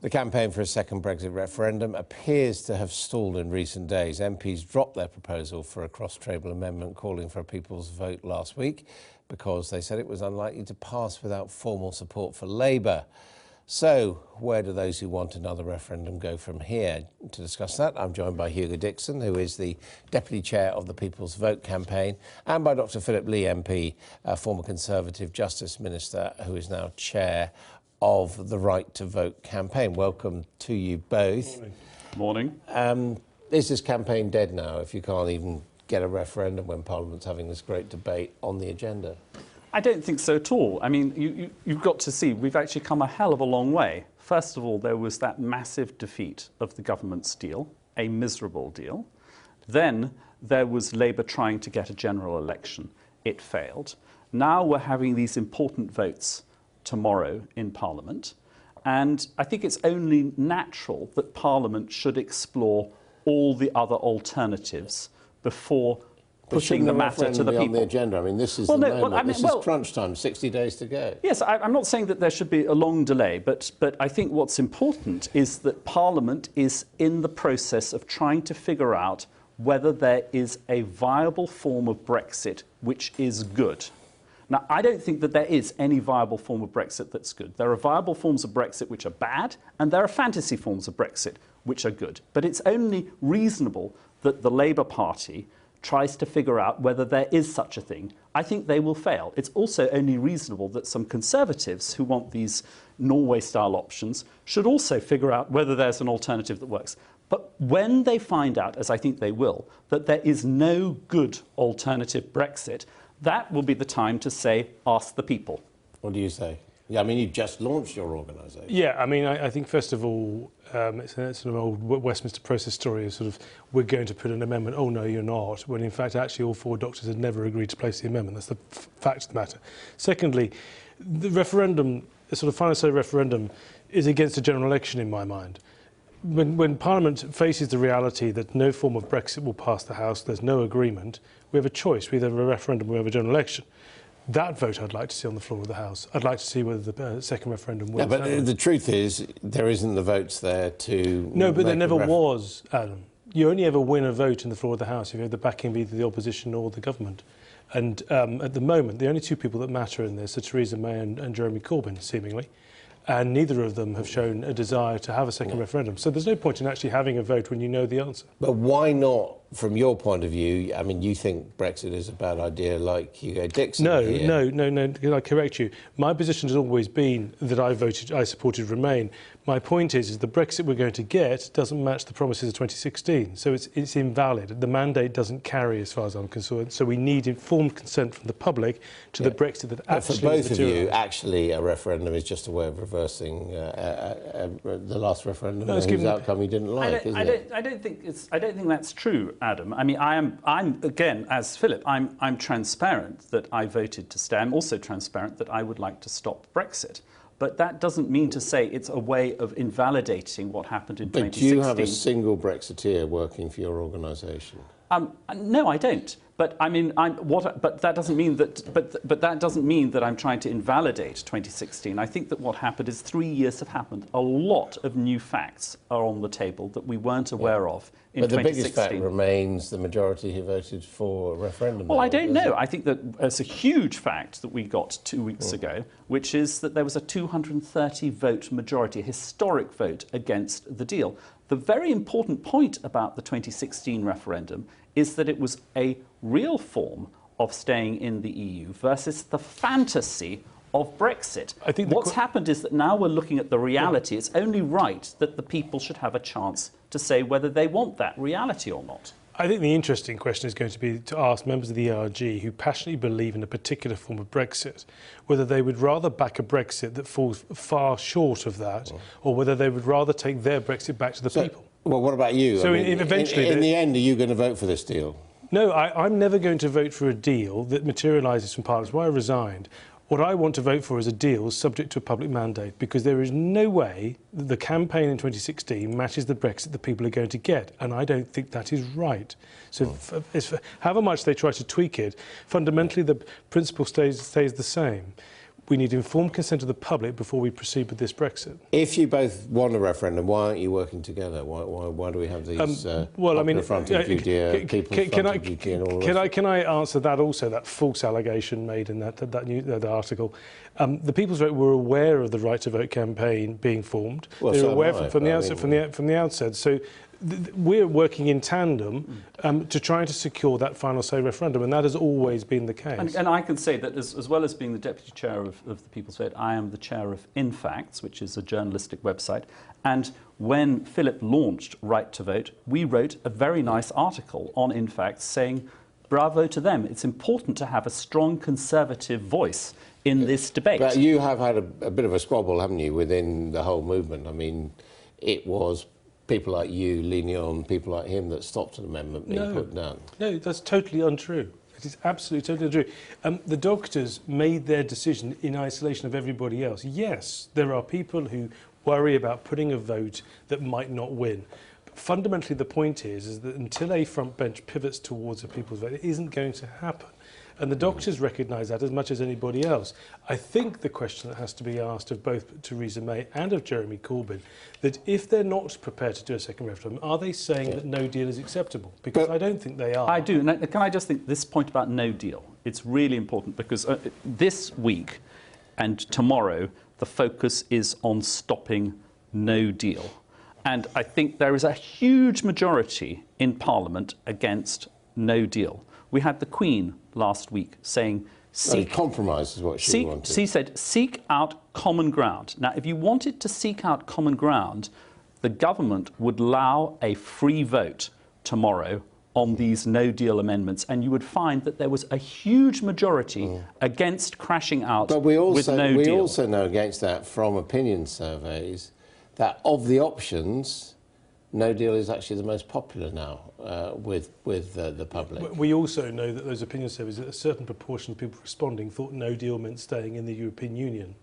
The campaign for a second Brexit referendum appears to have stalled in recent days. MPs dropped their proposal for a cross-table amendment calling for a people's vote last week because they said it was unlikely to pass without formal support for Labour. So, where do those who want another referendum go from here? To discuss that, I'm joined by Hugo Dixon, who is the Deputy Chair of the People's Vote campaign, and by Dr Phillip Lee MP, a former Conservative Justice Minister, who is now Chair of the Right to Vote campaign. Welcome to you both. Morning. Is this campaign dead now if you can't even get a referendum when Parliament's having this great debate on the agenda? I don't think so at all. I mean, you've got to see, we've actually come a hell of a long way. First of all, there was that massive defeat of the government's deal, a miserable deal. Then there was Labour trying to get a general election. It failed. Now we're having these important votes tomorrow in Parliament. And I think it's only natural that Parliament should explore all the other alternatives before pushing the matter to the people. On the agenda? I mean, this is this is crunch time, 60 days to go. Yes, I'm not saying that there should be a long delay, but I think what's important is that Parliament is in the process of trying to figure out whether there is a viable form of Brexit which is good. Now, I don't think that there is any viable form of Brexit that's good. There are viable forms of Brexit which are bad, and there are fantasy forms of Brexit which are good. But it's only reasonable that the Labour Party tries to figure out whether there is such a thing. I think they will fail. It's also only reasonable that some Conservatives who want these Norway-style options should also figure out whether there's an alternative that works. But when they find out, as I think they will, that there is no good alternative Brexit, that will be the time to say, ask the people. What do you say? Yeah, I mean, you've just launched your organisation. Yeah, I mean, I think, first of all, it's an old Westminster process story of sort of, we're going to put an amendment, oh, no, you're not, when in fact, actually, all four doctors had never agreed to place the amendment. That's the fact of the matter. Secondly, the referendum, the sort of final say referendum, is against a general election in my mind. When Parliament faces the reality that no form of Brexit will pass the House, there's no agreement, we have a choice. We either have a referendum or we have a general election. That vote I'd like to see on the floor of the House. I'd like to see whether the second referendum wins. Yeah, but the truth is, there isn't the votes there to... No, but there never was, Adam. You only ever win a vote in the floor of the House if you have the backing of either the opposition or the government. And at the moment, the only two people that matter in this are Theresa May and Jeremy Corbyn, seemingly. And neither of them have shown a desire to have a second referendum. So there's no point in actually having a vote when you know the answer. But why not, from your point of view? I mean, you think Brexit is a bad idea like Hugo Dixon? No. I correct you. My position has always been that I supported Remain. My point is the Brexit we're going to get doesn't match the promises of 2016. So it's invalid. The mandate doesn't carry as far as I'm concerned. So we need informed consent from the public to the Brexit that actually for both of you, actually, a referendum is just a way of reversing the last referendum whose outcome you didn't like, isn't it? I don't think that's true, Adam. I mean, I'm again, as Philip, I'm transparent that I voted to stay. I'm also transparent that I would like to stop Brexit. But that doesn't mean to say it's a way of invalidating what happened in 2016. But do you have a single Brexiteer working for your organisation? No, I don't. But I mean, but that doesn't mean that. But that doesn't mean that I'm trying to invalidate 2016. I think that what happened is 3 years have happened. A lot of new facts are on the table that we weren't aware of in 2016. But the biggest fact remains the majority who voted for a referendum. Well, I don't know. I think that it's a huge fact that we got 2 weeks ago, which is that there was a 230 vote majority, a historic vote against the deal. The very important point about the 2016 referendum is that it was a real form of staying in the EU versus the fantasy of Brexit. I think what's happened is that now we're looking at the reality. It's only right that the people should have a chance to say whether they want that reality or not. I think the interesting question is going to be to ask members of the ERG who passionately believe in a particular form of Brexit, whether they would rather back a Brexit that falls far short of that, or whether they would rather take their Brexit back to the people. Well, what about you? So eventually, in the end, are you going to vote for this deal? No, I'm never going to vote for a deal that materialises from Parliament. That's why I resigned. What I want to vote for is a deal subject to a public mandate, because there is no way that the campaign in 2016 matches the Brexit that people are going to get, and I don't think that is right. So however much they try to tweak it, fundamentally the principle stays the same. we need informed consent of the public before we proceed with this Brexit. If you both want a referendum, why aren't you working together? Why do we have these well, I mean, front of UDA, people front of UDA and all that? Can I answer that also, that false allegation made in that article? The People's Vote were aware of the Right to Vote campaign being formed. Well, they were so aware am I, from the outset. So we're working in tandem to try to secure that final say referendum, and that has always been the case. And I can say that as well as being the deputy chair of the People's Vote, I am the chair of InFacts, which is a journalistic website. And when Phillip launched Right to Vote, we wrote a very nice article on InFacts saying, bravo to them. It's important to have a strong Conservative voice in this debate. But you have had a bit of a squabble, haven't you, within the whole movement? I mean, it was people like you leaning on people like him that stopped an amendment being put down. No, that's totally untrue. It is absolutely totally untrue. The doctors made their decision in isolation of everybody else. Yes, there are people who worry about putting a vote that might not win. But fundamentally, the point is that until a front bench pivots towards a people's vote, it isn't going to happen. And the doctors recognise that as much as anybody else. I think the question that has to be asked of both Theresa May and of Jeremy Corbyn, that if they're not prepared to do a second referendum, are they saying that no deal is acceptable? Because I don't think they are. I do. And can I just think this point about no deal? It's really important because this week and tomorrow, the focus is on stopping no deal. And I think there is a huge majority in Parliament against no deal. We had the Queen last week saying, compromise is what she wanted. She said, seek out common ground. Now, if you wanted to seek out common ground, the government would allow a free vote tomorrow on these no-deal amendments, and you would find that there was a huge majority against crashing out with no deal. We also know against that from opinion surveys that of the options, no deal is actually the most popular now with the public. We also know that those opinion surveys, that a certain proportion of people responding thought no deal meant staying in the European Union.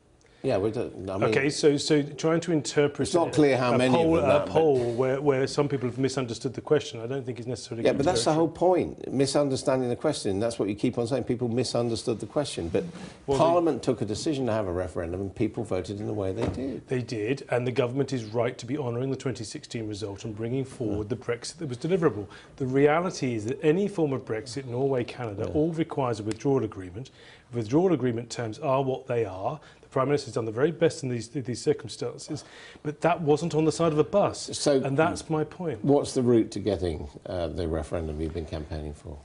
Yeah, we don't. I mean, okay, so trying to interpret it's not clear how many of them a poll where some people have misunderstood the question, I don't think is necessarily. Yeah, but that's the whole point. Misunderstanding the question. That's what you keep on saying. People misunderstood the question. But Parliament took a decision to have a referendum, and people voted in the way they did. They did, and the government is right to be honouring the 2016 result and bringing forward the Brexit that was deliverable. The reality is that any form of Brexit, Norway, Canada, all requires a withdrawal agreement. Withdrawal agreement terms are what they are. Prime Minister's done the very best in these circumstances, but that wasn't on the side of a bus, and that's my point. What's the route to getting the referendum you've been campaigning for?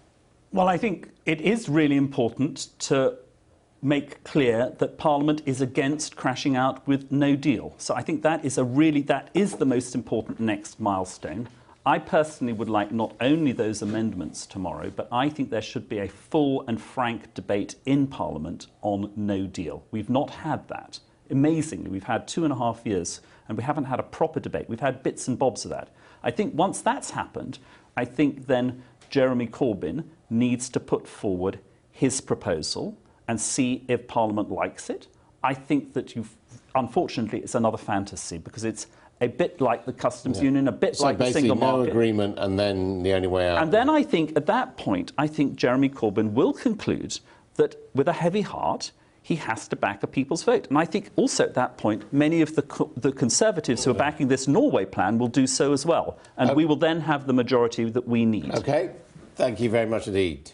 Well, I think it is really important to make clear that Parliament is against crashing out with no deal. So I think that is the most important next milestone. I personally would like not only those amendments tomorrow, but I think there should be a full and frank debate in Parliament on no deal. We've not had that. Amazingly, we've had 2.5 years and we haven't had a proper debate. We've had bits and bobs of that. I think once that's happened, I think then Jeremy Corbyn needs to put forward his proposal and see if Parliament likes it. I think that unfortunately, it's another fantasy because it's a bit like the customs union, a bit like the single market. So basically no agreement and then the only way out. And then I think at that point, I think Jeremy Corbyn will conclude that with a heavy heart, he has to back a people's vote. And I think also at that point, many of the Conservatives who are backing this Norway plan will do so as well. And we will then have the majority that we need. OK, thank you very much indeed.